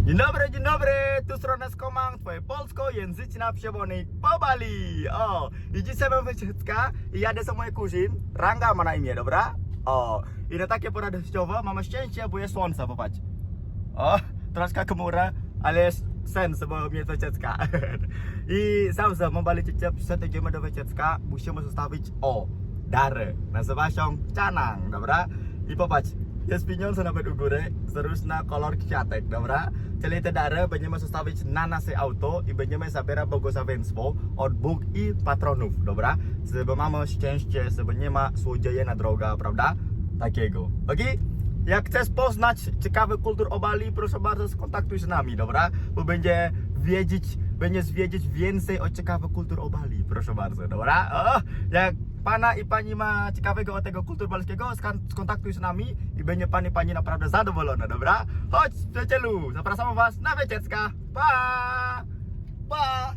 Dzień dobry, tu strona z Komang, twoje polskojęzyczna przewodnik po Bali. O, i dzisiaj mam wycieczka i jadę z moim kuzyn, Ranga ma na imię, dobra? O, i na takie pora deszczowe mamy szczęście, bo jest słońce, popatrz. O, troszkę chmura, ale jest sens, bo mnie wycieczka. I zawsze mam Bali przed idziemy do wycieczka, musimy zostawić, dary. Nazywa się Canang, dobra? I popatrz. Jest pieniądze nawet u góry, zarówno kolor kwiatek, dobra? Czyli te dary będziemy zostawić na nasze auto i będziemy zabierać błogosławieństwo od Bóg i patronów, dobra? Żeby mamy szczęście, żeby nie ma złodzieja na drogę, prawda? Takiego, okej? Jak chcesz poznać ciekawy kultur o Bali, proszę bardzo skontaktuj się z nami, dobra? Bo będziesz wiedzieć więcej o ciekawych kultur o Bali, proszę bardzo, dobra? O, jak pana i pani ma ciekawego o tego kultur balskiego, skontaktuj się z nami i będzie pan i pani naprawdę zadowolone, dobra? Chodź, przyjacielu, zapraszamy was na wycieczkę. Pa! Pa!